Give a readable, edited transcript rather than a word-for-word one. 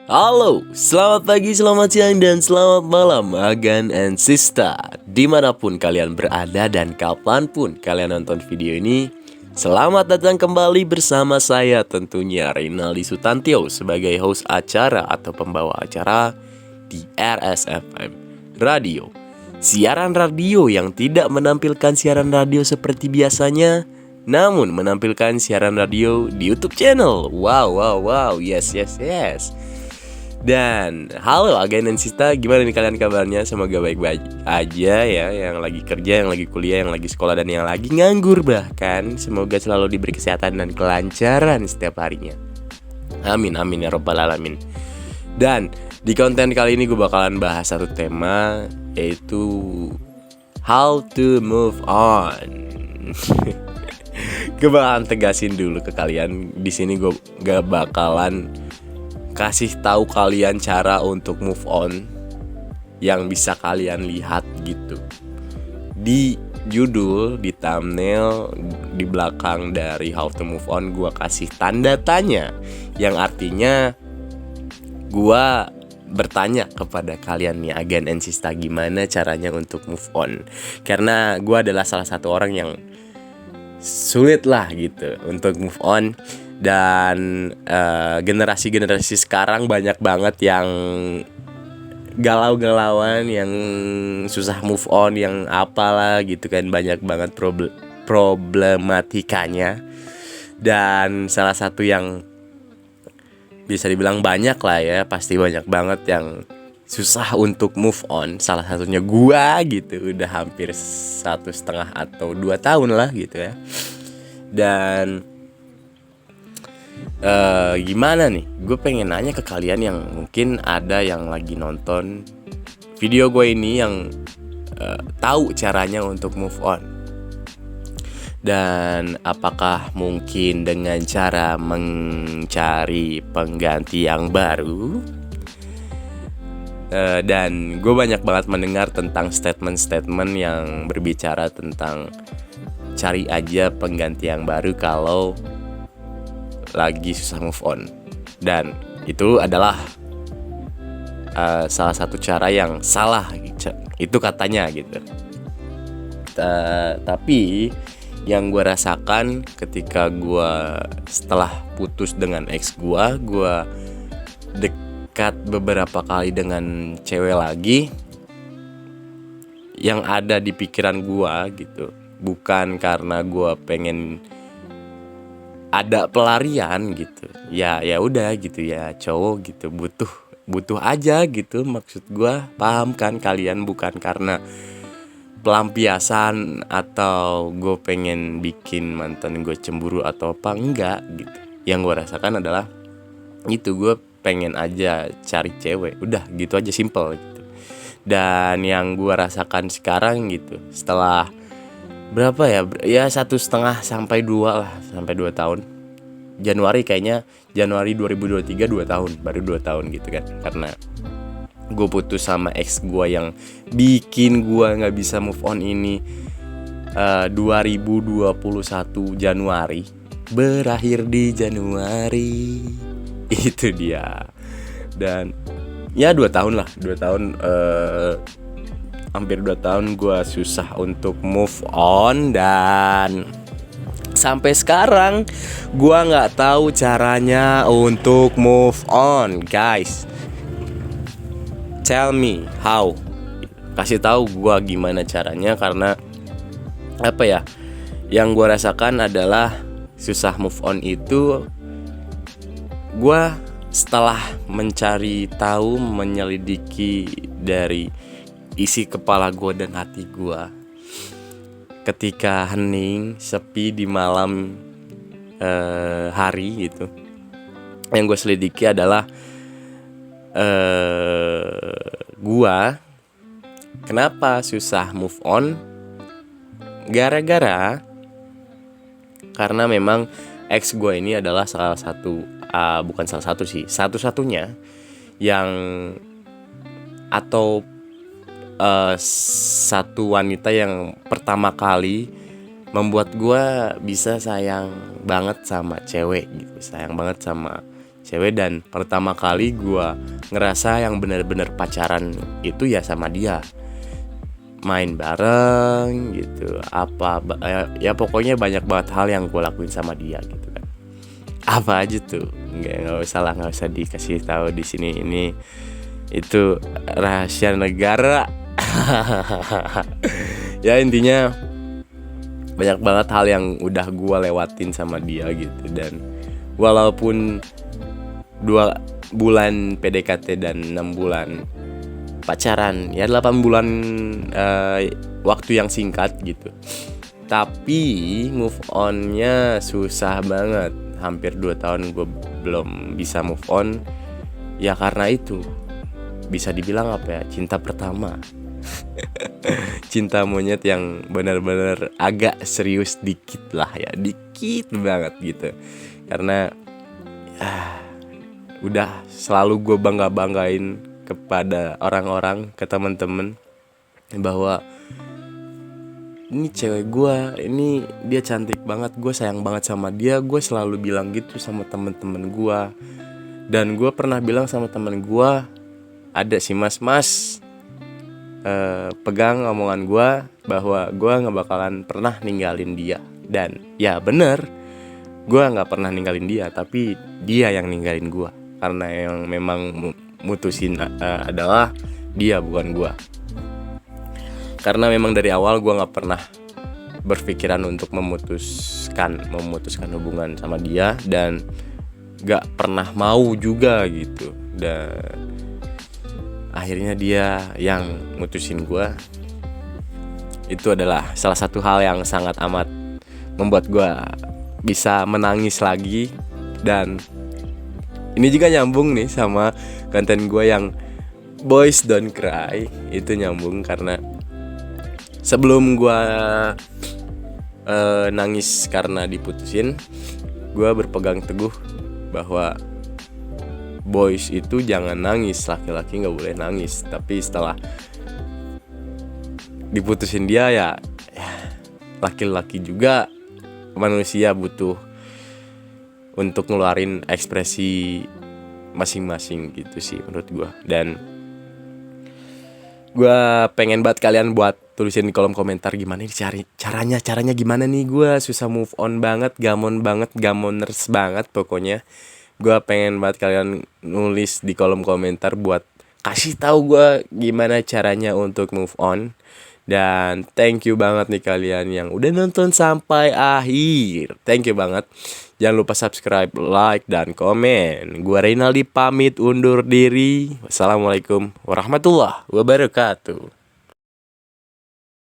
Halo, selamat pagi, selamat siang, dan selamat malam Agan and Sista. Dimanapun kalian berada dan kapanpun kalian nonton video ini, selamat datang kembali bersama saya tentunya Reynaldi Sutantio sebagai host acara atau pembawa acara di RSFM Radio. Siaran radio yang tidak menampilkan siaran radio seperti biasanya, namun menampilkan siaran radio di YouTube channel. Wow, yes. Dan halo Agen dan Sista, gimana nih kalian kabarnya? Semoga baik-baik aja ya. Yang lagi kerja, yang lagi kuliah, yang lagi sekolah, dan yang lagi nganggur bahkan. Semoga selalu diberi kesehatan dan kelancaran setiap harinya. Amin ya robbal alamin. Dan di konten kali ini gue bakalan bahas satu tema, yaitu how to move on. Gue bakalan tegasin dulu ke kalian. Di sini gue gak bakalan kasih tahu kalian cara untuk move on yang bisa kalian lihat gitu di judul, di thumbnail, di belakang dari how to move on. Gue kasih tanda tanya yang artinya gue bertanya kepada kalian nih Agan and Sista, gimana caranya untuk move on. Karena gue adalah salah satu orang yang sulit lah gitu untuk move on. Dan generasi sekarang banyak banget yang galau-galauan, yang susah move on, yang apalah gitu kan. Banyak banget problematikanya. Dan salah satu yang bisa dibilang banyak lah ya, pasti banyak banget yang susah untuk move on. Salah satunya gua gitu, udah hampir 1,5 atau 2 tahun lah gitu ya. Dan gimana nih? Gue pengen nanya ke kalian yang mungkin ada yang lagi nonton video gue ini, yang tahu caranya untuk move on. Dan apakah mungkin dengan cara mencari pengganti yang baru? Dan gue banyak banget mendengar tentang statement-statement yang berbicara tentang cari aja pengganti yang baru kalau lagi susah move on. Dan itu adalah salah satu cara yang salah, itu katanya gitu. Tapi yang gue rasakan ketika gue setelah putus dengan ex gue dekat beberapa kali dengan cewek lagi, yang ada di pikiran gue gitu, bukan karena gue pengen ada pelarian gitu, ya udah gitu ya, cowok gitu butuh aja gitu. Maksud gue, paham kan kalian, bukan karena pelampiasan atau gue pengen bikin mantan gue cemburu atau apa, enggak gitu. Yang gue rasakan adalah itu, gue pengen aja cari cewek, udah gitu aja, simple gitu. Dan yang gue rasakan sekarang gitu, setelah berapa ya 1,5 sampai 2 lah, sampai 2 tahun. Januari 2023 2 tahun, baru 2 tahun gitu kan. Karena gue putus sama ex gue yang bikin gue gak bisa move on ini 2021 Januari, berakhir di Januari. Itu dia. Dan ya 2 tahun lah, 2 tahun hampir 2 tahun gue susah untuk move on. Dan sampai sekarang gue gak tahu caranya untuk move on. Guys, tell me how. Kasih tahu gue gimana caranya. Karena apa ya, yang gue rasakan adalah susah move on itu, gue setelah mencari tahu, menyelidiki dari isi kepala gue dan hati gue, ketika hening, sepi di malam hari gitu, yang gue selidiki adalah gue kenapa susah move on, gara-gara karena memang ex gue ini adalah salah satu, bukan salah satu sih, satu-satunya yang, atau satu wanita yang pertama kali membuat gue bisa sayang banget sama cewek gitu, sayang banget sama cewek, dan pertama kali gue ngerasa yang benar-benar pacaran itu ya sama dia. Main bareng gitu, ya pokoknya banyak banget hal yang gue lakuin sama dia gitu kan. Apa aja tuh, nggak usah dikasih tahu di sini, ini itu rahasia negara. Ya intinya banyak banget hal yang udah gue lewatin sama dia gitu. Dan walaupun 2 bulan PDKT dan 6 bulan pacaran, ya 8 bulan waktu yang singkat gitu, tapi move onnya susah banget. Hampir 2 tahun gue belum bisa move on. Ya karena itu bisa dibilang apa ya, cinta pertama. Cinta monyet yang benar-benar agak serius dikit lah ya, dikit banget gitu. Karena udah selalu gue banggain kepada orang-orang, ke teman-teman, bahwa ini cewek gue, ini dia cantik banget, gue sayang banget sama dia. Gue selalu bilang gitu sama teman-teman gue. Dan gue pernah bilang sama teman gue, ada sih mas, pegang omongan gue bahwa gue gak bakalan pernah ninggalin dia. Dan ya bener, gue gak pernah ninggalin dia, tapi dia yang ninggalin gue. Karena yang memang mutusin adalah dia, bukan gue. Karena memang dari awal gue gak pernah berpikiran untuk memutuskan hubungan sama dia, dan gak pernah mau juga gitu. Dan akhirnya dia yang mutusin gue. Itu adalah salah satu hal yang sangat amat membuat gue bisa menangis lagi. Dan ini juga nyambung nih sama konten gue yang Boys Don't Cry. Itu nyambung karena sebelum gue nangis karena diputusin, gue berpegang teguh bahwa boys itu jangan nangis, laki-laki gak boleh nangis. Tapi setelah diputusin dia, ya laki-laki juga manusia butuh untuk ngeluarin ekspresi masing-masing gitu sih menurut gue. Dan gue pengen banget kalian buat tulisin di kolom komentar gimana nih caranya gimana nih. Gue susah move on banget, gamoners banget pokoknya. Gue pengen banget kalian nulis di kolom komentar buat kasih tahu gue gimana caranya untuk move on. Dan thank you banget nih kalian yang udah nonton sampai akhir. Thank you banget. Jangan lupa subscribe, like, dan komen. Gue Reynaldi pamit undur diri. Wassalamualaikum warahmatullahi wabarakatuh.